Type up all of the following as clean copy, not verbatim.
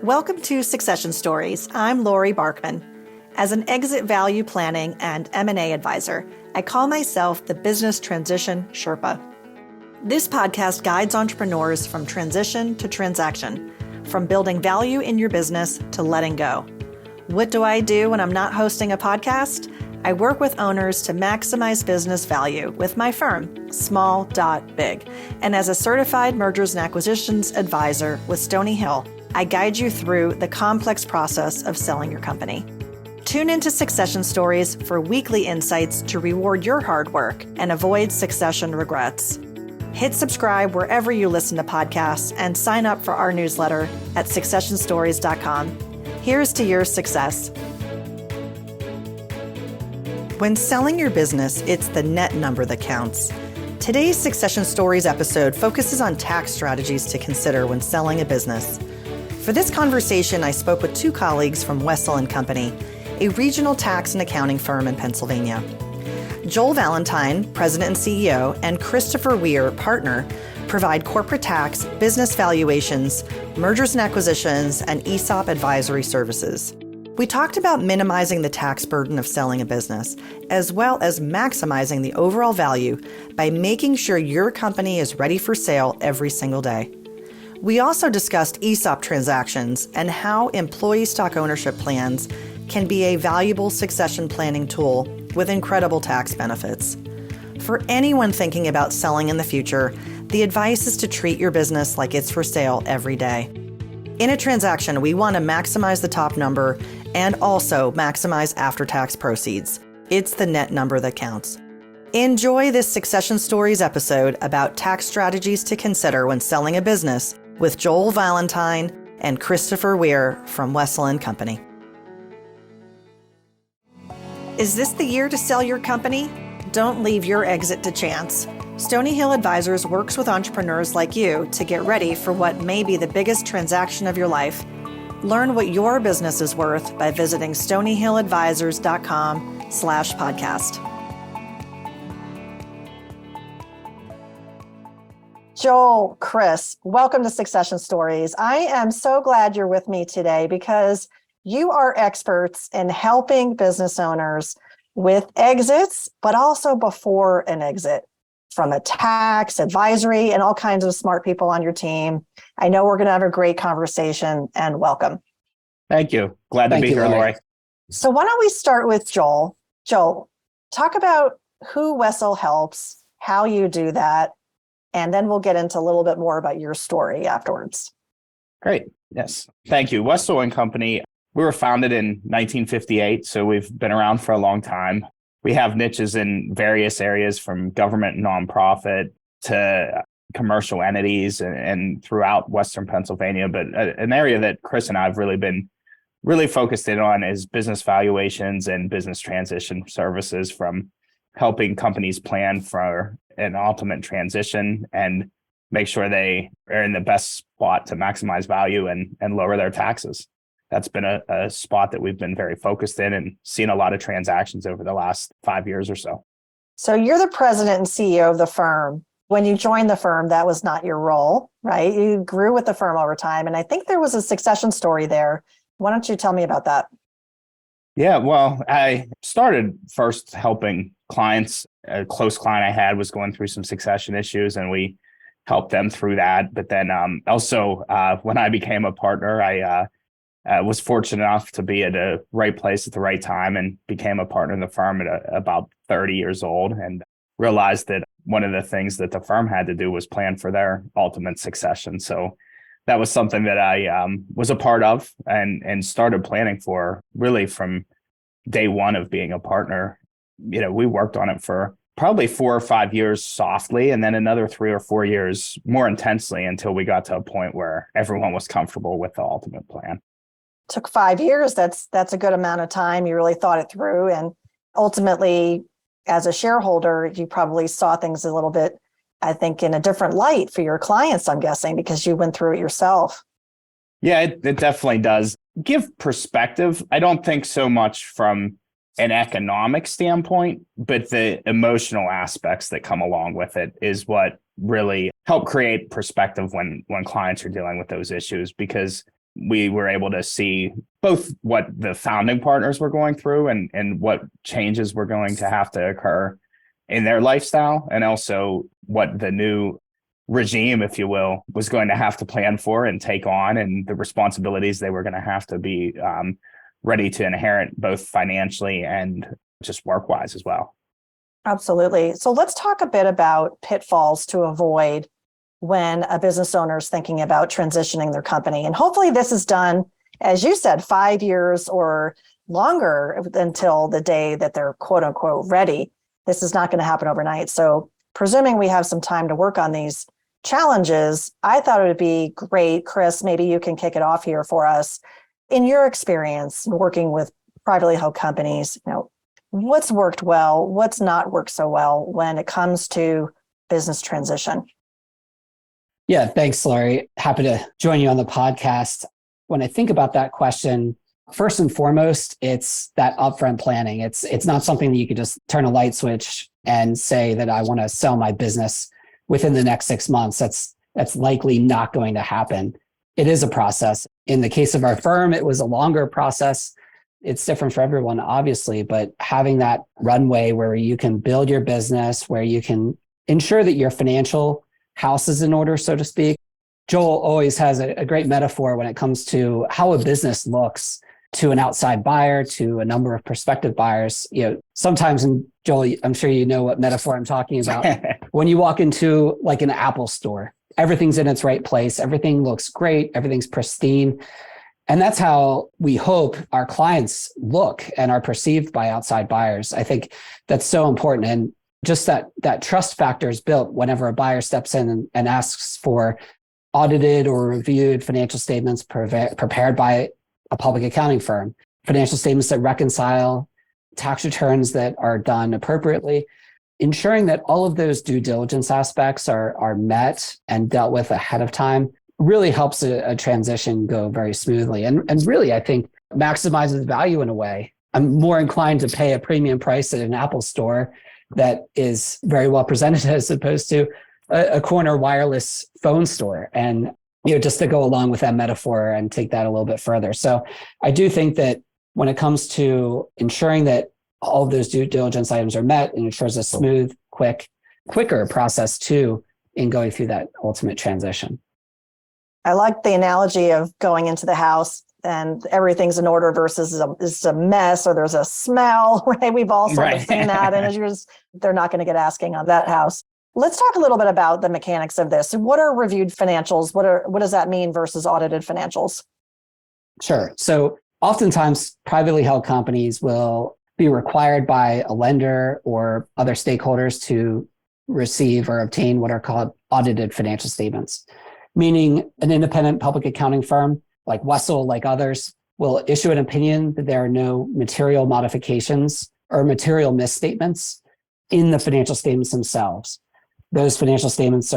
Welcome to Succession Stories. I'm Laurie Barkman. As an exit value planning and M&A advisor, I call myself the Business Transition Sherpa. This podcast guides entrepreneurs from transition to transaction, from building value in your business to letting go. What do I do when I'm not hosting a podcast? I work with owners to maximize business value with my firm, Small.Big. And as a certified mergers and acquisitions advisor with Stony Hill, I guide you through the complex process of selling your company. Tune into Succession Stories for weekly insights to reward your hard work and avoid succession regrets. Hit subscribe wherever you listen to podcasts and sign up for our newsletter at successionstories.com. Here's to your success. When selling your business, it's the net number that counts. Today's Succession Stories episode focuses on tax strategies to consider when selling a business. For this conversation, I spoke with two colleagues from Wessel Company, a regional tax and accounting firm in Pennsylvania. Joel Valentine, president and CEO, and Christopher Weir, partner, provide corporate tax, business valuations, mergers and acquisitions, and ESOP advisory services. We talked about minimizing the tax burden of selling a business, as well as maximizing the overall value by making sure your company is ready for sale every single day. We also discussed ESOP transactions and how employee stock ownership plans can be a valuable succession planning tool with incredible tax benefits. For anyone thinking about selling in the future, the advice is to treat your business like it's for sale every day. In a transaction, we want to maximize the top number and also maximize after-tax proceeds. It's the net number that counts. Enjoy this Succession Stories episode about tax strategies to consider when selling a business with Joel Valentine and Christopher Weir from Wessel Company. Is this the year to sell your company? Don't leave your exit to chance. Stony Hill Advisors works with entrepreneurs like you to get ready for what may be the biggest transaction of your life. Learn what your business is worth by visiting stonyhilladvisors.com/podcast. Joel, Chris, welcome to Succession Stories. I am so glad you're with me today because you are experts in helping business owners with exits, but also before an exit, from a tax, advisory, and all kinds of smart people on your team. I know we're going to have a great conversation, and welcome. Thank you. Glad to be here, Laurie. So why don't we start with Joel? Joel, talk about who Wessel helps, how you do that, and then we'll get into a little bit more about your story afterwards. Great. Yes. Thank you. Wessel Company, we were founded in 1958, so we've been around for a long time. We have niches in various areas from government and nonprofit to commercial entities and throughout Western Pennsylvania. But an area that Chris and I have really been focused in on is business valuations and business transition services, from helping companies plan for an ultimate transition and make sure they are in the best spot to maximize value and lower their taxes. That's been a spot that we've been very focused in and seen a lot of transactions over the last 5 years or so. So you're the president and CEO of the firm. When you joined the firm, that was not your role, right? You grew with the firm over time. And I think there was a succession story there. Why don't you tell me about that? Yeah, well, I started first helping clients. A close client I had was going through some succession issues, and we helped them through that. But then also, when I became a partner, I was fortunate enough to be at the right place at the right time and became a partner in the firm at about 30 years old, and realized that one of the things that the firm had to do was plan for their ultimate succession. So that was something that I was a part of and started planning for really from day one of being a partner. We worked on it for probably 4 or 5 years softly, and then another 3 or 4 years more intensely until we got to a point where everyone was comfortable with the ultimate plan. Took 5 years. That's a good amount of time. You really thought it through. And ultimately, as a shareholder, you probably saw things a little bit, I think, in a different light for your clients, I'm guessing, because you went through it yourself. Yeah, it definitely does give perspective. I don't think so much from an economic standpoint, but the emotional aspects that come along with it is what really help create perspective when clients are dealing with those issues. Because we were able to see both what the founding partners were going through and what changes were going to have to occur in their lifestyle, and also what the new regime, if you will, was going to have to plan for and take on, and the responsibilities they were going to have to be ready to inherit, both financially and just work-wise as well. Absolutely. So let's talk a bit about pitfalls to avoid when a business owner is thinking about transitioning their company. And hopefully this is done, as you said, 5 years or longer until the day that they're quote unquote ready. This is not going to happen overnight. So presuming we have some time to work on these challenges, I thought it would be great, Chris, maybe you can kick it off here for us. In your experience working with privately held companies, what's worked well, what's not worked so well when it comes to business transition? Yeah, thanks, Laurie. Happy to join you on the podcast. When I think about that question, first and foremost, it's that upfront planning. It's not something that you could just turn a light switch and say that I want to sell my business within the next 6 months. That's likely not going to happen. It is a process. In the case of our firm, it was a longer process. It's different for everyone, obviously, but having that runway where you can build your business, where you can ensure that your financial house is in order, so to speak. Joel always has a great metaphor when it comes to how a business looks to an outside buyer, to a number of prospective buyers. Sometimes, and Joel, I'm sure you know what metaphor I'm talking about. When you walk into like an Apple store, everything's in its right place. Everything looks great. Everything's pristine. And that's how we hope our clients look and are perceived by outside buyers. I think that's so important. And just that trust factor is built whenever a buyer steps in and asks for audited or reviewed financial statements prepared by a public accounting firm, financial statements that reconcile, tax returns that are done appropriately, ensuring that all of those due diligence aspects are met and dealt with ahead of time really helps a transition go very smoothly. And really, I think, maximizes value in a way. I'm more inclined to pay a premium price at an Apple store that is very well presented as opposed to a corner wireless phone store. And just to go along with that metaphor and take that a little bit further. So I do think that when it comes to ensuring that all of those due diligence items are met, and ensures a smooth, quicker process too in going through that ultimate transition. I like the analogy of going into the house and everything's in order versus it's a mess or there's a smell, right? We've all sort of seen that, and they're not going to get asking on that house. Let's talk a little bit about the mechanics of this. What are reviewed financials? What does that mean versus audited financials? Sure. So oftentimes privately held companies will be required by a lender or other stakeholders to receive or obtain what are called audited financial statements, meaning an independent public accounting firm like Wessel, like others, will issue an opinion that there are no material modifications or material misstatements in the financial statements themselves. Those financial statements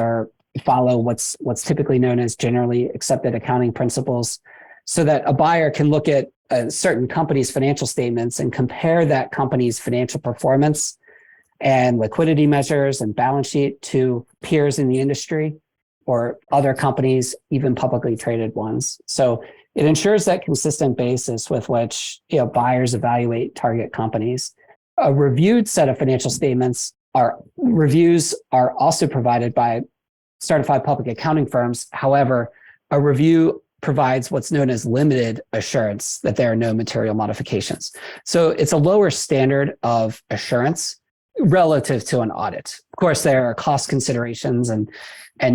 follow what's typically known as generally accepted accounting principles, so that a buyer can look at a certain company's financial statements and compare that company's financial performance and liquidity measures and balance sheet to peers in the industry or other companies, even publicly traded ones. So it ensures that consistent basis with which buyers evaluate target companies. A reviewed set of financial statements reviews are also provided by certified public accounting firms. However, a review provides what's known as limited assurance that there are no material modifications. So it's a lower standard of assurance relative to an audit. Of course, there are cost considerations and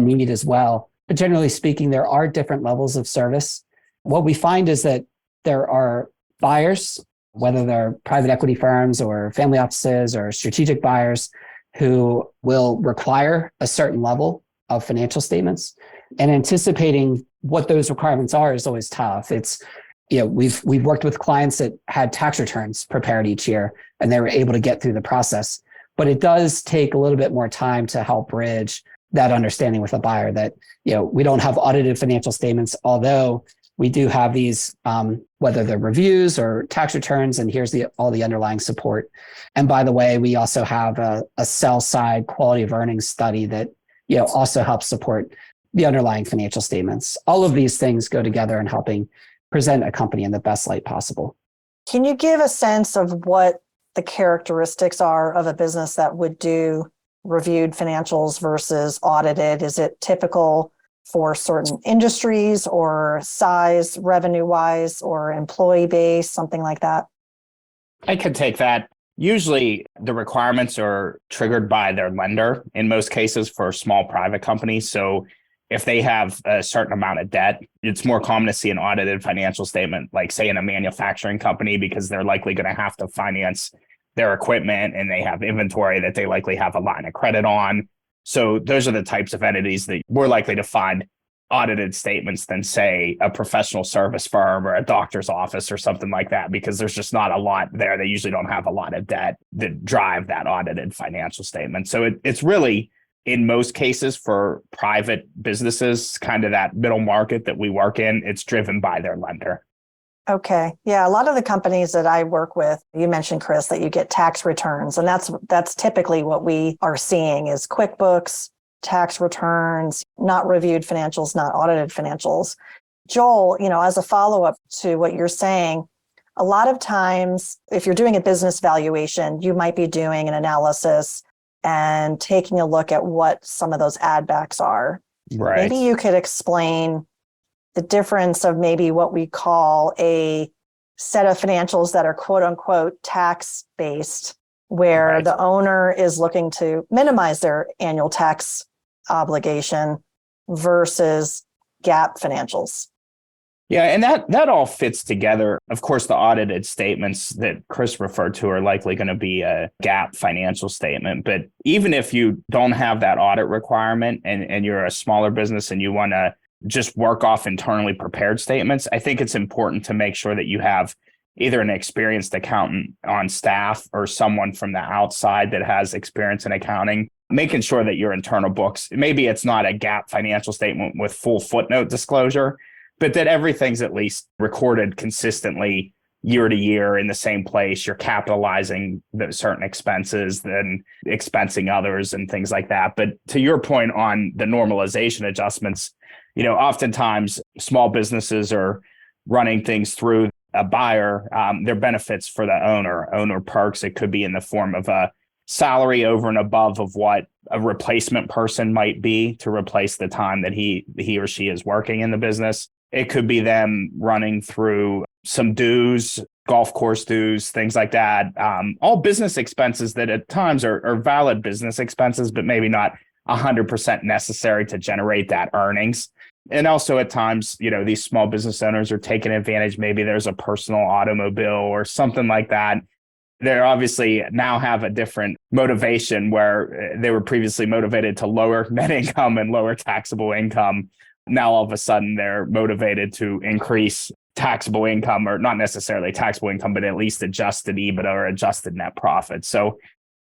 need as well. But generally speaking, there are different levels of service. What we find is that there are buyers, whether they're private equity firms or family offices or strategic buyers, who will require a certain level of financial statements. And anticipating what those requirements are is always tough. It's, we've worked with clients that had tax returns prepared each year, and they were able to get through the process. But it does take a little bit more time to help bridge that understanding with a buyer that, we don't have audited financial statements, although we do have these, whether they're reviews or tax returns, and here's all the underlying support. And by the way, we also have a sell side quality of earnings study that, also helps support the underlying financial statements. All of these things go together in helping present a company in the best light possible. Can you give a sense of what the characteristics are of a business that would do reviewed financials versus audited? Is it typical for certain industries or size, revenue-wise, or employee base, something like that? I could take that. Usually the requirements are triggered by their lender in most cases for small private companies. So if they have a certain amount of debt, it's more common to see an audited financial statement, like say in a manufacturing company, because they're likely going to have to finance their equipment and they have inventory that they likely have a line of credit on. So those are the types of entities that we're likely to find audited statements than say a professional service firm or a doctor's office or something like that, because there's just not a lot there. They usually don't have a lot of debt that drive that audited financial statement. So it's really, in most cases for private businesses, kind of that middle market that we work in, it's driven by their lender. Okay. Yeah. A lot of the companies that I work with, you mentioned, Chris, that you get tax returns, and that's typically what we are seeing is QuickBooks, tax returns, not reviewed financials, not audited financials. Joel, as a follow-up to what you're saying, a lot of times, if you're doing a business valuation, you might be doing an analysis and taking a look at what some of those add backs are. Right. Maybe you could explain the difference of maybe what we call a set of financials that are quote unquote tax based, where Right. the owner is looking to minimize their annual tax obligation versus GAAP financials. Yeah, and that all fits together. Of course, the audited statements that Chris referred to are likely going to be a GAAP financial statement. But even if you don't have that audit requirement and you're a smaller business and you want to just work off internally prepared statements, I think it's important to make sure that you have either an experienced accountant on staff or someone from the outside that has experience in accounting, making sure that your internal books, maybe it's not a GAAP financial statement with full footnote disclosure, but that everything's at least recorded consistently year to year in the same place. You're capitalizing the certain expenses, then expensing others and things like that. But to your point on the normalization adjustments, oftentimes small businesses are running things through a buyer. Their benefits for the owner perks. It could be in the form of a salary over and above of what a replacement person might be to replace the time that he or she is working in the business. It could be them running through some dues, golf course dues, things like that. All business expenses that at times are valid business expenses, but maybe not 100% necessary to generate that earnings. And also at times, these small business owners are taking advantage. Maybe there's a personal automobile or something like that. They obviously now have a different motivation where they were previously motivated to lower net income and lower taxable income. Now, all of a sudden, they're motivated to increase taxable income, or not necessarily taxable income, but at least adjusted EBITDA or adjusted net profit. So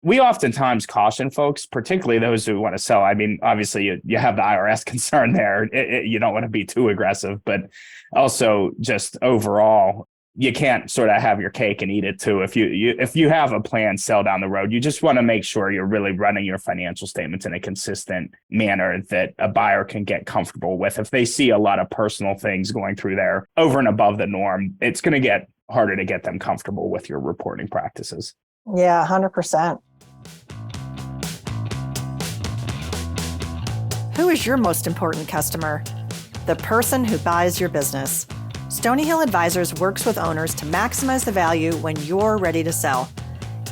we oftentimes caution folks, particularly those who want to sell. I mean, obviously, you have the IRS concern there. You don't want to be too aggressive, but also just overall, you can't sort of have your cake and eat it too. If you have a planned sell down the road, you just want to make sure you're really running your financial statements in a consistent manner that a buyer can get comfortable with. If they see a lot of personal things going through there over and above the norm, it's going to get harder to get them comfortable with your reporting practices. Yeah, 100%. Who is your most important customer? The person who buys your business. Stony Hill Advisors works with owners to maximize the value when you're ready to sell.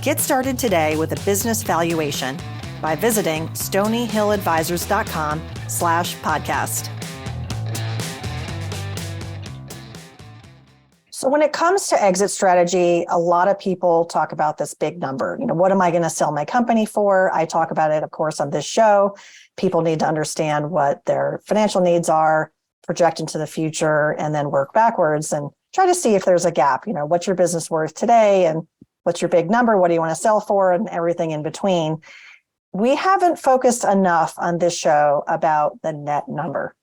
Get started today with a business valuation by visiting stonyhilladvisors.com/podcast. So when it comes to exit strategy, a lot of people talk about this big number. What am I going to sell my company for? I talk about it, of course, on this show. People need to understand what their financial needs are, project into the future, and then work backwards and try to see if there's a gap. What's your business worth today and what's your big number? What do you want to sell for, and everything in between. We haven't focused enough on this show about the net number.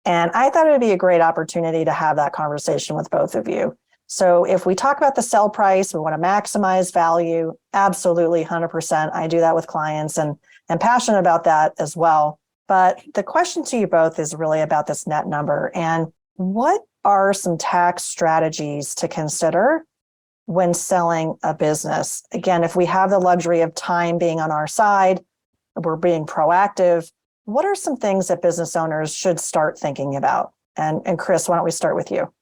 And I thought it would be a great opportunity to have that conversation with both of you. So if we talk about the sell price, we want to maximize value, absolutely 100%. I do that with clients and I'm passionate about that as well. But the question to you both is really about this net number. And what are some tax strategies to consider when selling a business? Again, if we have the luxury of time being on our side, we're being proactive, what are some things that business owners should start thinking about? And Chris, why don't we start with you?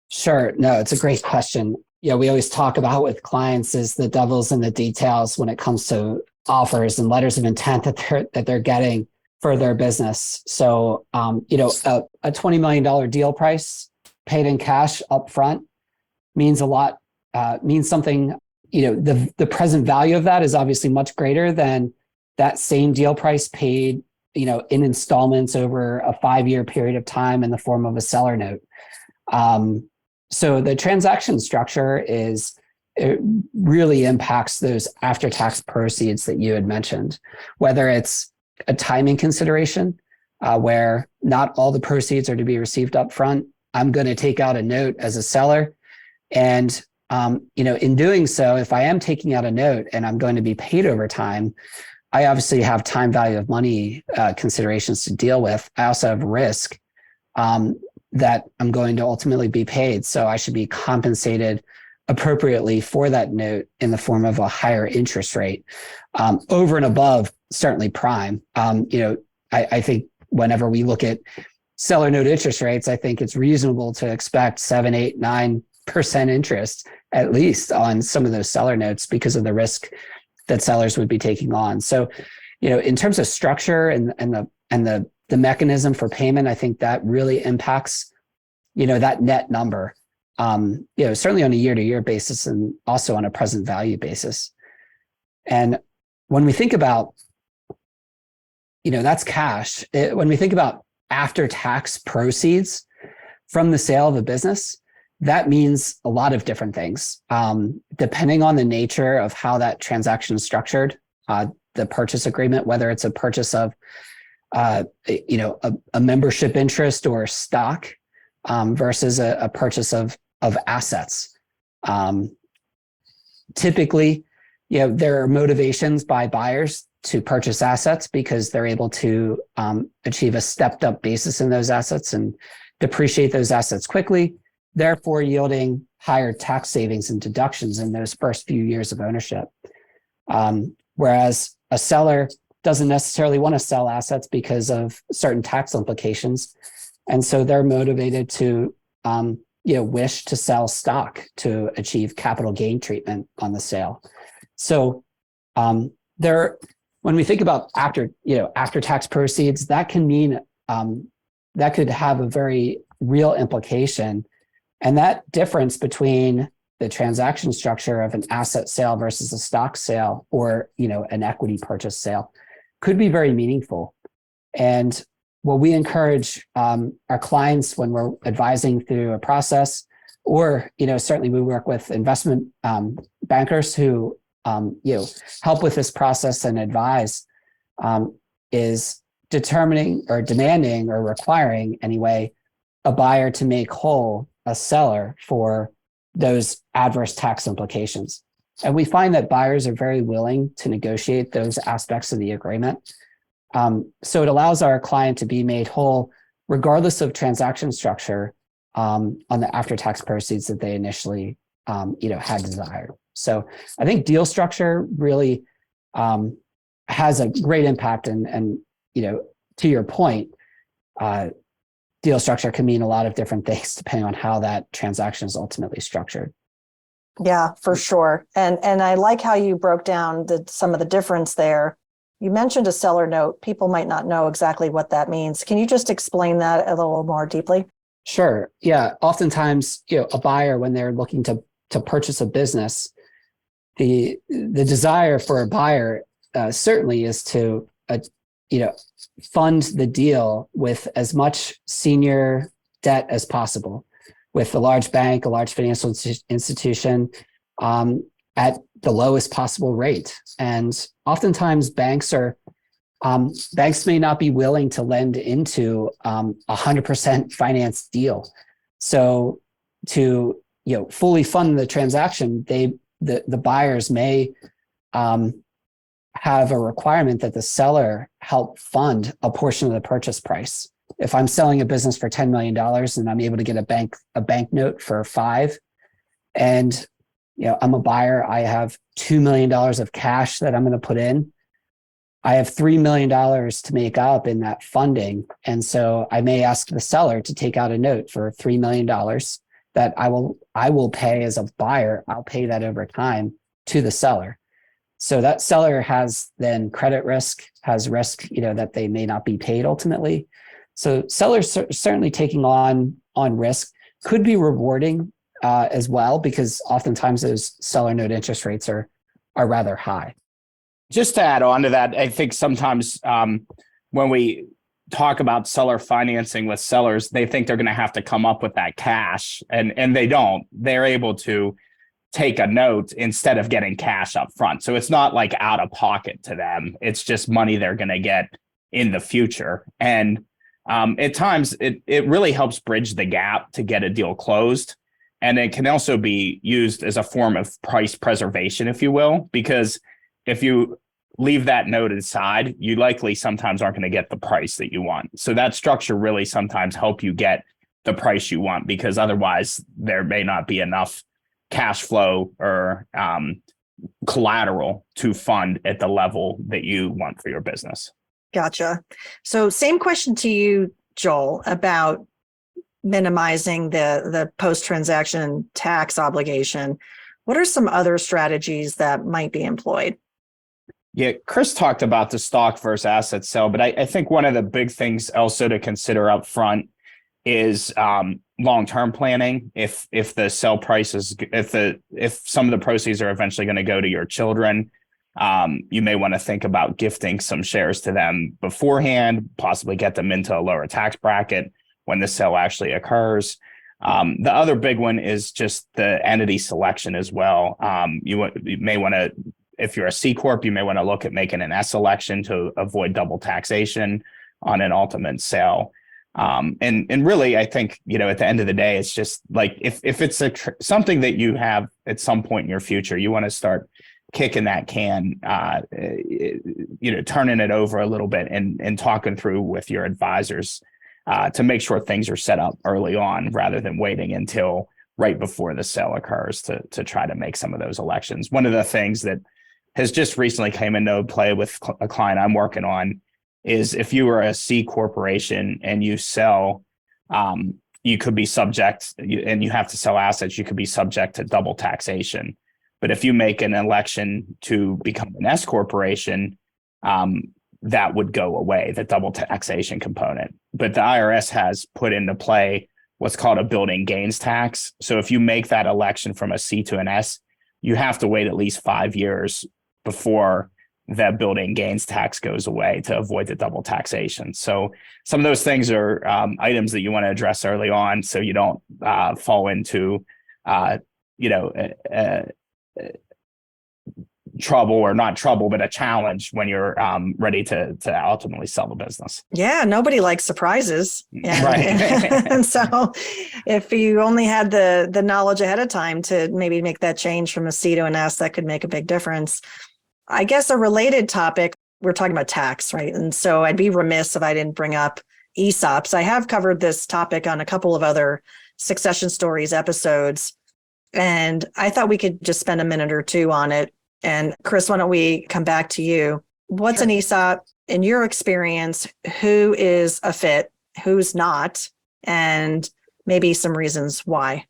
Sure. No, it's a great question. We always talk about with clients is the devil's in the details when it comes to offers and letters of intent that they're getting for their business. So, a $20 million deal price paid in cash up front means a lot, means something, the present value of that is obviously much greater than that same deal price paid, in installments over a 5-year period of time in the form of a seller note. So the transaction structure it really impacts those after-tax proceeds that you had mentioned, whether it's a timing consideration where not all the proceeds are to be received up front. I'm going to take out a note as a seller. And, in doing so, if I am taking out a note and I'm going to be paid over time, I obviously have time value of money considerations to deal with. I also have risk that I'm going to ultimately be paid. So I should be compensated appropriately for that note in the form of a higher interest rate over and above certainly prime. I think whenever we look at seller note interest rates, I think it's reasonable to expect 7, 8, 9% interest at least on some of those seller notes because of the risk that sellers would be taking on. So, in terms of structure and the mechanism for payment, I think that really impacts, that net number, certainly on a year-to-year basis and also on a present value basis. And when we think about, that's cash. When we think about after-tax proceeds from the sale of a business, that means a lot of different things. Depending on the nature of how that transaction is structured, the purchase agreement, whether it's a purchase of a membership interest or stock versus a purchase of assets. Typically, there are motivations by buyers to purchase assets because they're able to achieve a stepped up basis in those assets and depreciate those assets quickly, therefore yielding higher tax savings and deductions in those first few years of ownership. Whereas a seller doesn't necessarily want to sell assets because of certain tax implications. And so they're motivated to, wish to sell stock to achieve capital gain treatment on the sale. So when we think about after tax proceeds, that can mean, that could have a very real implication. And that difference between the transaction structure of an asset sale versus a stock sale or, an equity purchase sale could be very meaningful. And what we encourage our clients when we're advising through a process, or, certainly we work with investment bankers who, help with this process and advise, is determining or demanding or requiring anyway, a buyer to make whole a seller for those adverse tax implications. And we find that buyers are very willing to negotiate those aspects of the agreement. So it allows our client to be made whole regardless of transaction structure on the after-tax proceeds that they initially had desired. So I think deal structure really has a great impact and to your point, deal structure can mean a lot of different things depending on how that transaction is ultimately structured. Yeah, for sure. And I like how you broke down some of the difference there. You mentioned a seller note. People might not know exactly what that means. Can you just explain that a little more deeply? Sure. Yeah. Oftentimes, a buyer, when they're looking to purchase a business, the desire for a buyer certainly is to fund the deal with as much senior debt as possible with a large bank, a large financial institution at the lowest possible rate. And oftentimes banks may not be willing to lend into 100% financed deal. So to fully fund the transaction, the buyers may have a requirement that the seller help fund a portion of the purchase price. If I'm selling a business for $10 million and I'm able to get a bank note for 5, and I'm a buyer, I have $2 million of cash that I'm going to put in. I have $3 million to make up in that funding. And so I may ask the seller to take out a note for $3 million that I will pay as a buyer. I'll pay that over time to the seller. So that seller has then credit risk, has risk, that they may not be paid ultimately. So sellers certainly taking on risk could be rewarding as well, because oftentimes those seller note interest rates are rather high. Just to add on to that, I think sometimes when we talk about seller financing with sellers, they think they're going to have to come up with that cash, and they don't. They're able to take a note instead of getting cash up front. So it's not like out of pocket to them. It's just money they're going to get in the future. And at times it really helps bridge the gap to get a deal closed. And it can also be used as a form of price preservation, if you will, because if you leave that note aside, you likely sometimes aren't going to get the price that you want. So that structure really sometimes help you get the price you want, because otherwise there may not be enough cash flow or collateral to fund at the level that you want for your business. Gotcha. So same question to you, Joel, about minimizing the post-transaction tax obligation. What are some other strategies that might be employed? Yeah, Chris talked about the stock versus asset sale, but I think one of the big things also to consider up front is long-term planning. If the sell price is, if some of the proceeds are eventually going to go to your children, you may want to think about gifting some shares to them beforehand, possibly get them into a lower tax bracket when the sale actually occurs. The other big one is just the entity selection as well. You may want to, if you're a C Corp, you may want to look at making an S election to avoid double taxation on an ultimate sale. And really, I think, at the end of the day, it's just like if it's something that you have at some point in your future, you want to start kicking that can, turning it over a little bit and talking through with your advisors to make sure things are set up early on rather than waiting until right before the sale occurs to try to make some of those elections. One of the things that has just recently came into play with a client I'm working on is if you were a C corporation and you sell, you could be subject, and you have to sell assets, you could be subject to double taxation. But if you make an election to become an S corporation, that would go away, the double taxation component. But the IRS has put into play what's called a building gains tax. So if you make that election from a C to an S, you have to wait at least 5 years before that building gains tax goes away to avoid the double taxation. So some of those things are items that you want to address early on, so you don't fall into, trouble, or not trouble, but a challenge when you're ready to ultimately sell the business. Yeah, nobody likes surprises. And, Right. and so if you only had the knowledge ahead of time to maybe make that change from a C to an S, that could make a big difference. I guess a related topic, we're talking about tax, right? And so I'd be remiss if I didn't bring up ESOPs. I have covered this topic on a couple of other Succession Stories episodes, and I thought we could just spend a minute or two on it. And Chris, why don't we come back to you? What's an ESOP in your experience? Who is a fit? Who's not? And maybe some reasons why.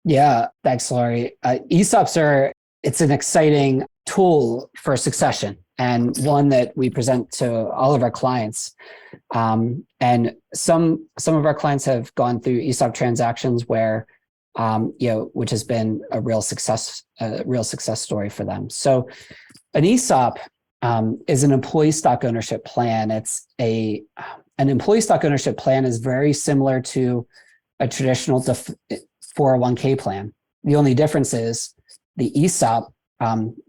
Yeah, thanks, Laurie. ESOPs it's an exciting tool for succession, and one that we present to all of our clients. And some of our clients have gone through ESOP transactions where, which has been a real success story for them. So an ESOP is an employee stock ownership plan. An employee stock ownership plan is very similar to a traditional 401k plan. The only difference is the ESOP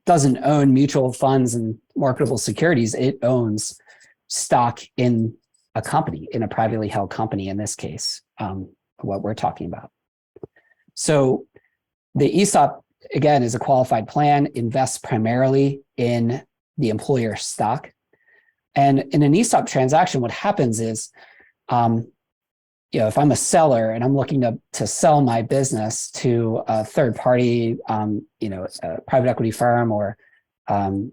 doesn't own mutual funds and marketable securities. It owns stock in a company, in a privately held company, in this case, what we're talking about. So the ESOP, again, is a qualified plan, invests primarily in the employer stock. And in an ESOP transaction, what happens is, if I'm a seller and I'm looking to sell my business to a third party, a private equity firm or, an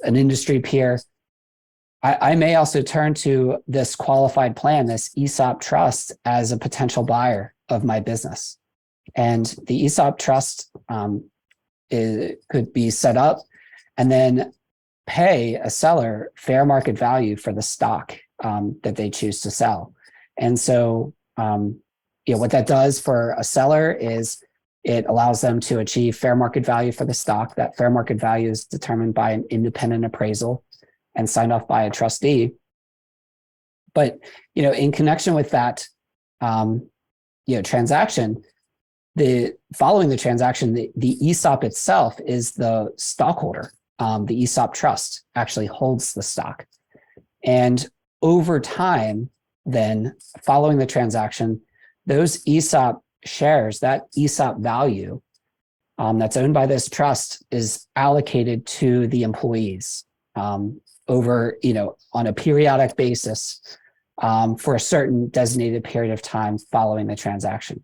industry peer, I may also turn to this qualified plan, this ESOP trust, as a potential buyer of my business. And the ESOP trust could be set up and then pay a seller fair market value for the stock that they choose to sell. And so, what that does for a seller is it allows them to achieve fair market value for the stock. That fair market value is determined by an independent appraisal and signed off by a trustee. But, in connection with that, transaction, following the transaction, the ESOP itself is the stockholder. The ESOP trust actually holds the stock. And over time, then following the transaction, those ESOP shares, that ESOP value that's owned by this trust is allocated to the employees over, on a periodic basis for a certain designated period of time following the transaction.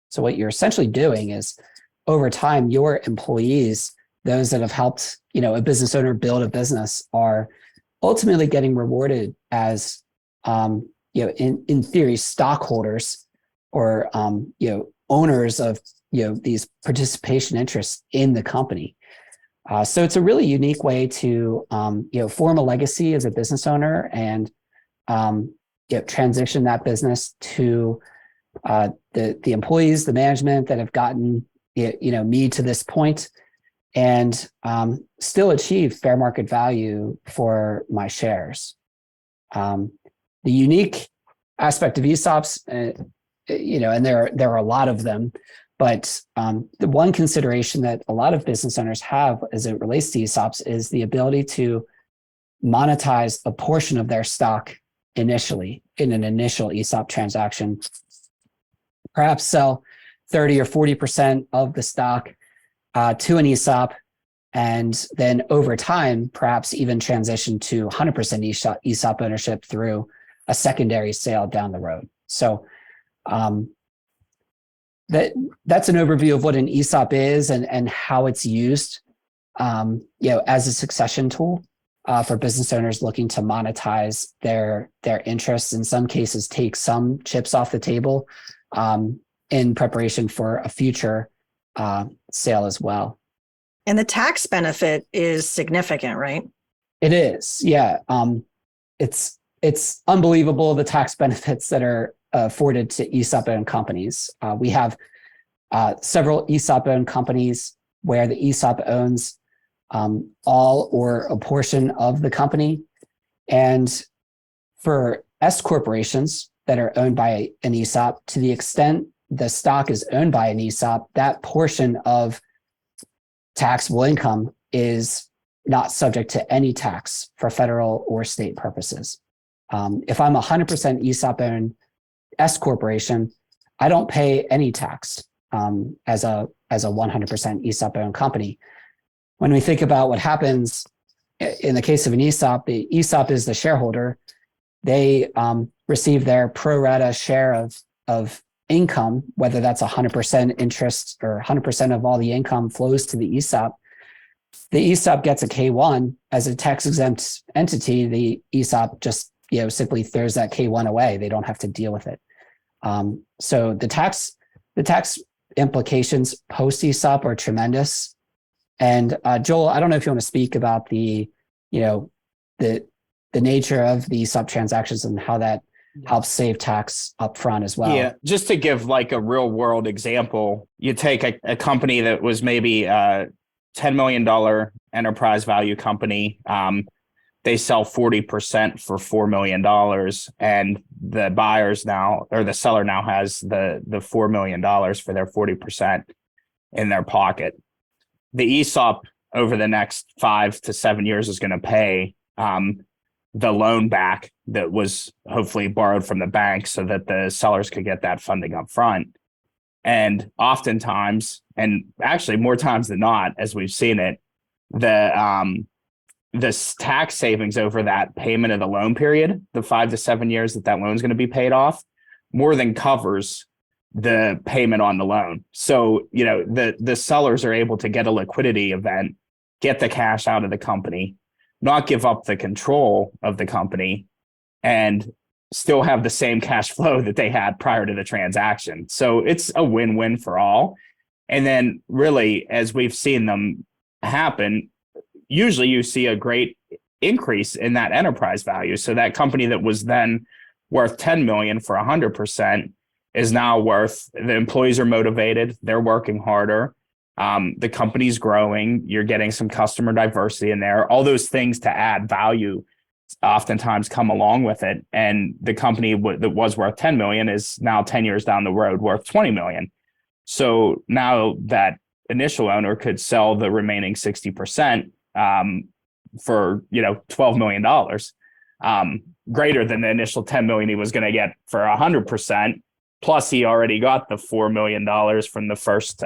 So what you're essentially doing is over time, your employees, those that have helped, a business owner build a business, are ultimately getting rewarded as, in theory, stockholders or, owners of, these participation interests in the company. So it's a really unique way to, form a legacy as a business owner and, transition that business to the employees, the management that have gotten, me to this point, and still achieve fair market value for my shares. The unique aspect of ESOPs, and there are a lot of them, but the one consideration that a lot of business owners have as it relates to ESOPs is the ability to monetize a portion of their stock initially in an initial ESOP transaction, perhaps sell 30 or 40% of the stock to an ESOP, and then over time, perhaps even transition to 100% ESOP ownership through a secondary sale down the road. So that's an overview of what an ESOP is and how it's used, as a succession tool for business owners looking to monetize their interests. In some cases, take some chips off the table in preparation for a future sale as well. And the tax benefit is significant, right? It is, yeah. It's unbelievable, the tax benefits that are afforded to ESOP-owned companies. We have several ESOP-owned companies where the ESOP owns all or a portion of the company. And for S corporations that are owned by an ESOP, to the extent the stock is owned by an ESOP, that portion of taxable income is not subject to any tax for federal or state purposes. If I'm 100% ESOP-owned S corporation, I don't pay any tax as a 100% ESOP-owned company. When we think about what happens in the case of an ESOP, the ESOP is the shareholder. They receive their pro rata share of income, whether that's 100% interest or 100% of all the income flows to the ESOP. The ESOP gets a K1 as a tax-exempt entity. The ESOP just simply throws that K1 away. They don't have to deal with it. So the tax implications post ESOP are tremendous. And Joel, I don't know if you want to speak about the nature of the ESOP transactions and how that helps save tax upfront as well. Yeah, just to give like a real world example, you take a company that was maybe a $10 million enterprise value company. They sell 40% for $4 million, and the buyers now, or the seller now, has the $4 million for their 40% in their pocket. The ESOP over the next 5 to 7 years is going to pay the loan back that was hopefully borrowed from the bank so that the sellers could get that funding up front. And oftentimes, and actually more times than not, as we've seen it, this tax savings over that payment of the loan period, the 5 to 7 years that loan is going to be paid off, more than covers the payment on the loan. So, the sellers are able to get a liquidity event, get the cash out of the company, not give up the control of the company, and still have the same cash flow that they had prior to the transaction. So it's a win-win for all. And then really, as we've seen them happen, usually you see a great increase in that enterprise value. So that company that was then worth 10 million for 100% is now worth, the employees are motivated, they're working harder, the company's growing, you're getting some customer diversity in there, all those things to add value oftentimes come along with it. And the company that was worth 10 million is now 10 years down the road worth 20 million. So now that initial owner could sell the remaining 60% for $12 million, greater than the initial 10 million he was going to get for 100%. Plus, he already got the $4 million from the first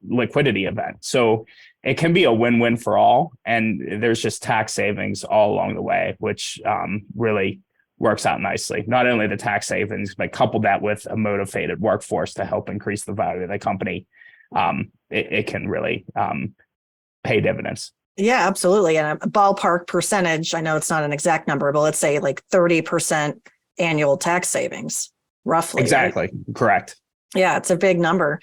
liquidity event. So it can be a win-win for all. And there's just tax savings all along the way, which really works out nicely. Not only the tax savings, but couple that with a motivated workforce to help increase the value of the company, it can really pay dividends. Yeah, absolutely. And a ballpark percentage, I know it's not an exact number, but let's say like 30% annual tax savings. Roughly. Exactly. Right? Correct. Yeah, it's a big number.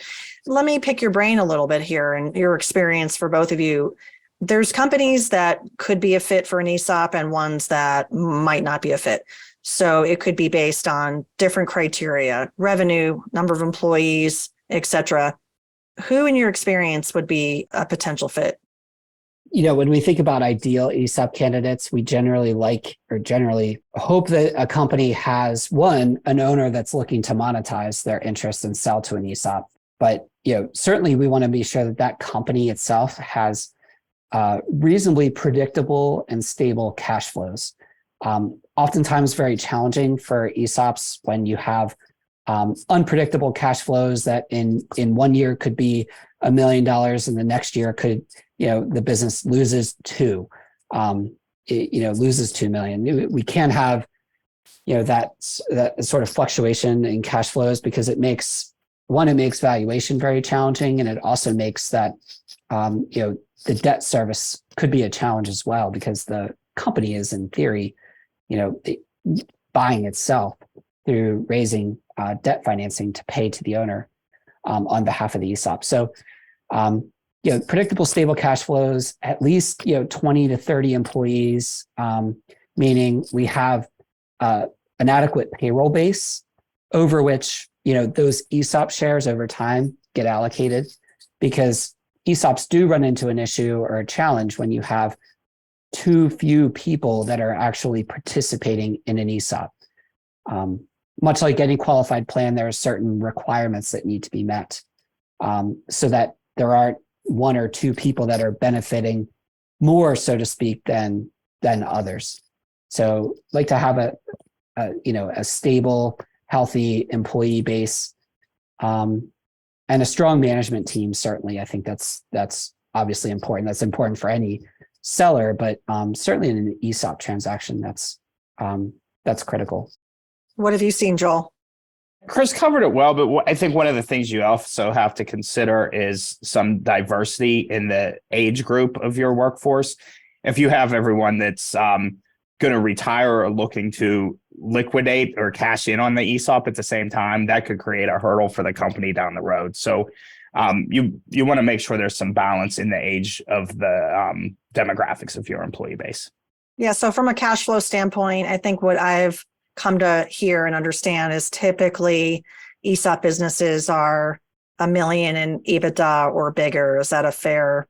Let me pick your brain a little bit here and your experience for both of you. There's companies that could be a fit for an ESOP and ones that might not be a fit. So it could be based on different criteria, revenue, number of employees, etc. Who in your experience would be a potential fit? When we think about ideal ESOP candidates, we generally hope that a company has an owner that's looking to monetize their interest and sell to an ESOP. But, certainly we want to be sure that company itself has reasonably predictable and stable cash flows. Oftentimes very challenging for ESOPs when you have unpredictable cash flows that in 1 year could be $1 million and the next year could, the business loses loses 2 million. We can't have, that sort of fluctuation in cash flows because it makes valuation very challenging. And it also makes that, the debt service could be a challenge as well, because the company is in theory, buying itself through raising debt financing to pay to the owner on behalf of the ESOP. So, predictable, stable cash flows, at least, 20 to 30 employees, meaning we have an adequate payroll base over which, those ESOP shares over time get allocated, because ESOPs do run into an issue or a challenge when you have too few people that are actually participating in an ESOP. Much like any qualified plan, there are certain requirements that need to be met so that there aren't 1 or 2 people that are benefiting more, so to speak, than others. So like to have a stable, healthy employee base and a strong management team. Certainly, I think that's obviously important. That's important for any seller, but certainly in an ESOP transaction, that's critical. What have you seen, Joel? Chris covered it well, but I think one of the things you also have to consider is some diversity in the age group of your workforce. If you have everyone that's going to retire or looking to liquidate or cash in on the ESOP at the same time, that could create a hurdle for the company down the road. So you want to make sure there's some balance in the age of the demographics of your employee base. Yeah, so from a cash flow standpoint, I think what I've come to hear and understand is typically ESOP businesses are $1 million in EBITDA or bigger. Is that a fair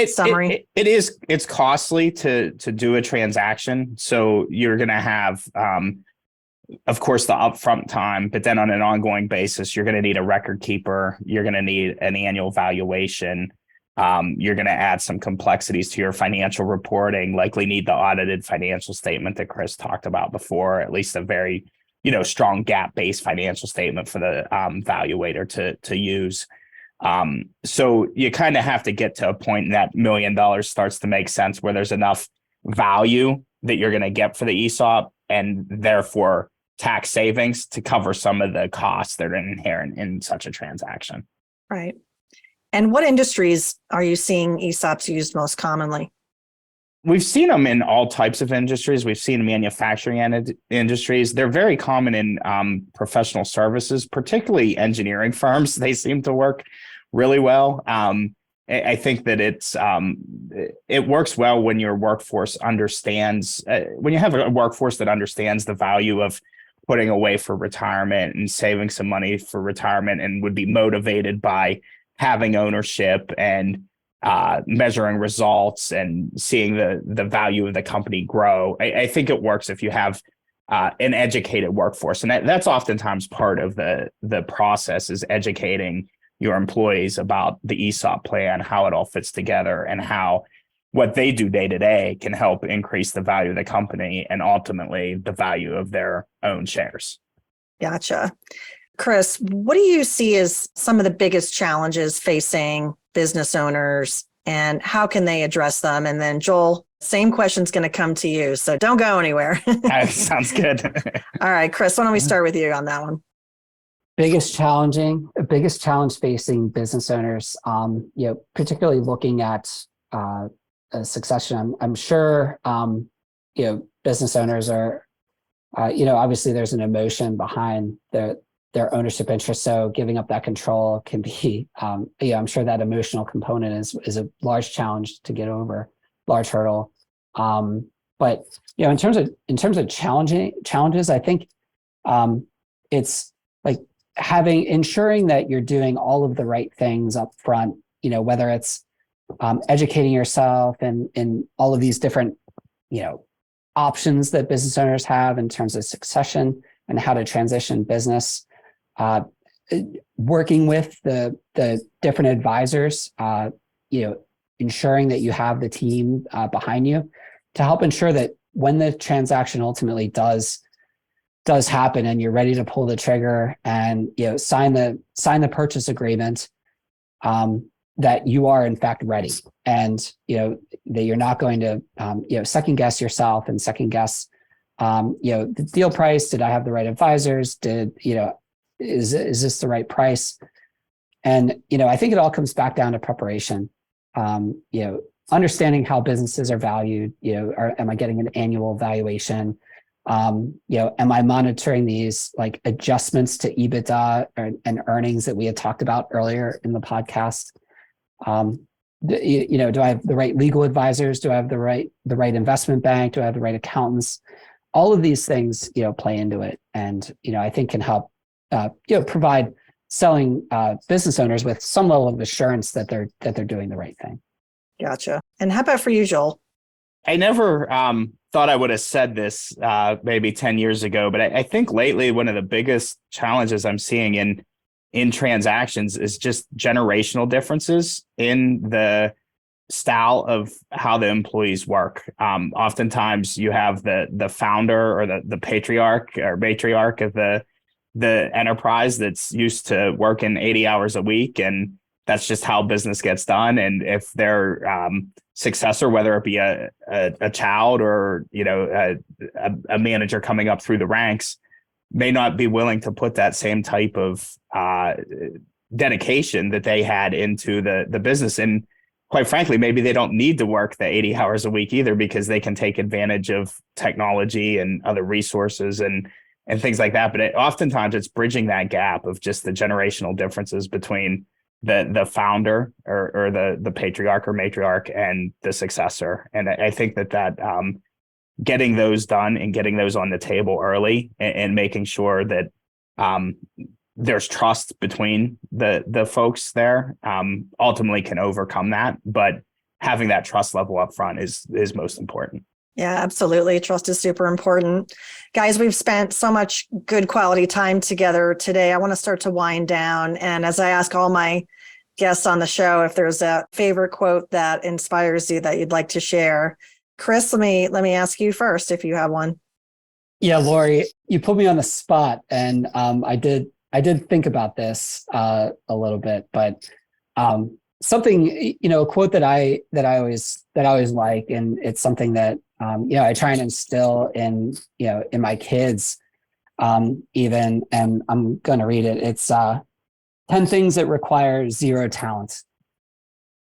summary? It's costly to do a transaction. So you're going to have, of course, the upfront time, but then on an ongoing basis, you're going to need a record keeper. You're going to need an annual valuation. You're going to add some complexities to your financial reporting, likely need the audited financial statement that Chris talked about before, at least a very, strong GAAP-based financial statement for the valuator to use. So you kind of have to get to a point that $1 million starts to make sense, where there's enough value that you're going to get for the ESOP, and therefore tax savings to cover some of the costs that are inherent in such a transaction. Right. And what industries are you seeing ESOPs used most commonly? We've seen them in all types of industries. We've seen manufacturing industries. They're very common in professional services, particularly engineering firms. They seem to work really well. I think that it works well when your workforce understands, when you have a workforce that understands the value of putting away for retirement and saving some money for retirement, and would be motivated by having ownership and measuring results and seeing the value of the company grow. I think it works if you have an educated workforce, and that's oftentimes part of the process, is educating your employees about the ESOP plan, how it all fits together, and how what they do day to day can help increase the value of the company and ultimately the value of their own shares. Gotcha. Chris, what do you see as some of the biggest challenges facing business owners, and how can they address them? And then Joel, same question's going to come to you, so don't go anywhere. Sounds good. All right, Chris, why don't we start with you on that one? Biggest challenge facing business owners, particularly looking at succession. I'm sure, business owners are, obviously there's an emotion behind their ownership interest. So giving up that control can be, I'm sure that emotional component is a large challenge to get over, large hurdle. But in terms of challenges, I think it's like ensuring that you're doing all of the right things up front. Whether it's educating yourself and in all of these different, options that business owners have in terms of succession and how to transition business. Working with the different advisors, ensuring that you have the team behind you to help ensure that when the transaction ultimately does happen and you're ready to pull the trigger and sign the purchase agreement, that you are in fact ready, and that you're not going to second guess yourself and second guess the deal price. Did I have the right advisors? Is this the right price? And I think it all comes back down to preparation. Understanding how businesses are valued. Am I getting an annual valuation? Am I monitoring these like adjustments to EBITDA and earnings that we had talked about earlier in the podcast? Do I have the right legal advisors? Do I have the right investment bank? Do I have the right accountants? All of these things, play into it, and I think can help provide selling business owners with some level of assurance that they're doing the right thing. Gotcha. And how about for you, Joel? I never thought I would have said this maybe 10 years ago, but I think lately one of the biggest challenges I'm seeing in transactions is just generational differences in the style of how the employees work. Oftentimes you have the founder or the patriarch or matriarch of the enterprise that's used to working 80 hours a week, and that's just how business gets done. And if their successor, whether it be a child or a manager coming up through the ranks, may not be willing to put that same type of dedication that they had into the business. And quite frankly, maybe they don't need to work the 80 hours a week either, because they can take advantage of technology and other resources and things like that. But oftentimes it's bridging that gap of just the generational differences between the founder or the patriarch or matriarch and the successor. And I think that getting those done and getting those on the table early and making sure that there's trust between the folks there ultimately can overcome that. But having that trust level up front is most important. Yeah, absolutely. Trust is super important. Guys, we've spent so much good quality time together today. I want to start to wind down. And as I ask all my guests on the show, if there's a favorite quote that inspires you that you'd like to share. Chris, let me ask you first if you have one. Yeah, Laurie, you put me on the spot, and I did think about this a little bit, but Something, a quote that I always like, and it's something that I try and instill in my kids, even, and I'm going to read it. It's 10 things that require zero talent: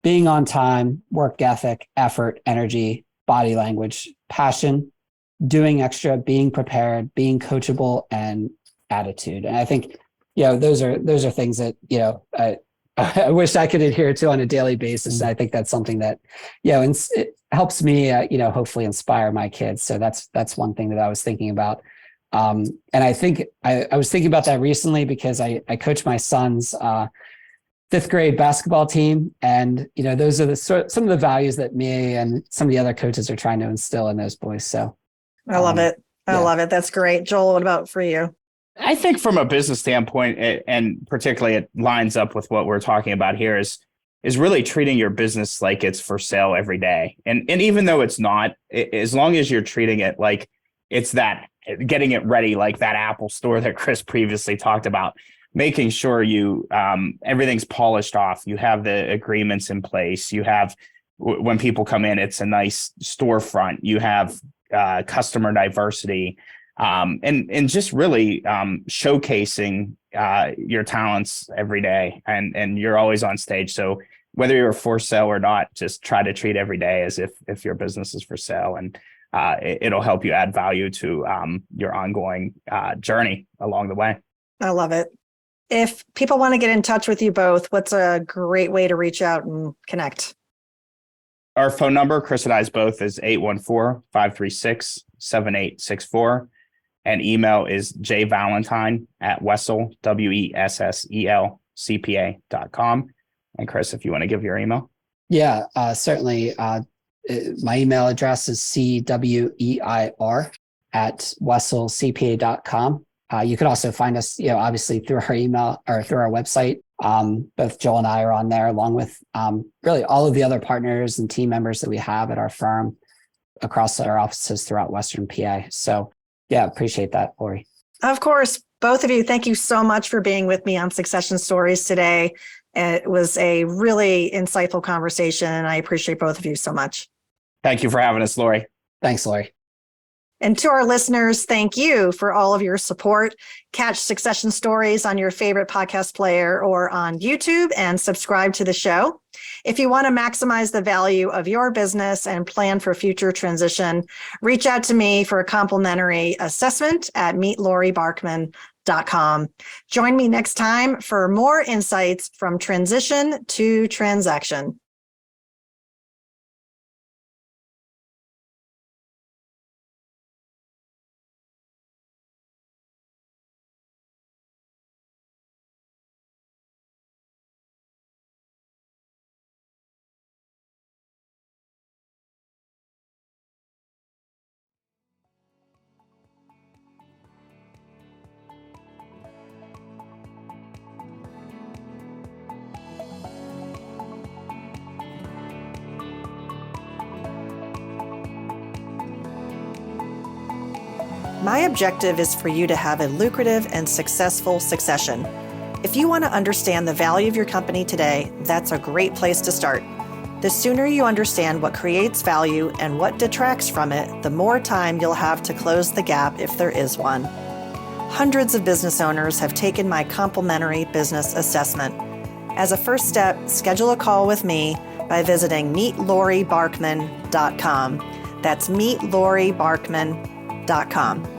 being on time, work ethic, effort, energy, body language, passion, doing extra, being prepared, being coachable, and attitude. And I think, those are things that, I wish I could adhere to on a daily basis. And I think that's something that, and it helps me, hopefully inspire my kids. So that's one thing that I was thinking about. And I think I was thinking about that recently because I coach my son's fifth grade basketball team. And, those are some of the values that me and some of the other coaches are trying to instill in those boys. So I love it. I love it. That's great. Joel, what about for you? I think from a business standpoint, and particularly it lines up with what we're talking about here, is really treating your business like it's for sale every day. And even though it's not, as long as you're treating it like it's that, getting it ready, like that Apple store that Chris previously talked about, making sure you everything's polished off, you have the agreements in place, you have, when people come in, it's a nice storefront, you have customer diversity, and just really showcasing your talents every day, and you're always on stage. So whether you're for sale or not, just try to treat every day as if your business is for sale, and it'll help you add value to your ongoing journey along the way. I love it. If people want to get in touch with you both, what's a great way to reach out and connect? Our phone number, Chris and I's both, is 814-536-7864. And email is jvalentine@Wessel, WESSELCPA.com. And Chris, if you want to give your email. Yeah, certainly. My email address is cweir@wesselcpa.com. You could also find us, obviously through our email or through our website. Both Joel and I are on there, along with really all of the other partners and team members that we have at our firm across our offices throughout Western PA. So yeah, appreciate that, Laurie. Of course, both of you, thank you so much for being with me on Succession Stories today. It was a really insightful conversation, and I appreciate both of you so much. Thank you for having us, Laurie. Thanks, Laurie. And to our listeners, thank you for all of your support. Catch Succession Stories on your favorite podcast player or on YouTube, and subscribe to the show. If you want to maximize the value of your business and plan for future transition, reach out to me for a complimentary assessment at meetlaurie.barkman.com. Join me next time for more insights from transition to transaction. My objective is for you to have a lucrative and successful succession. If you want to understand the value of your company today, that's a great place to start. The sooner you understand what creates value and what detracts from it, the more time you'll have to close the gap if there is one. Hundreds of business owners have taken my complimentary business assessment. As a first step, schedule a call with me by visiting meetlaurie.barkman.com. That's meetlaurie.barkman.com.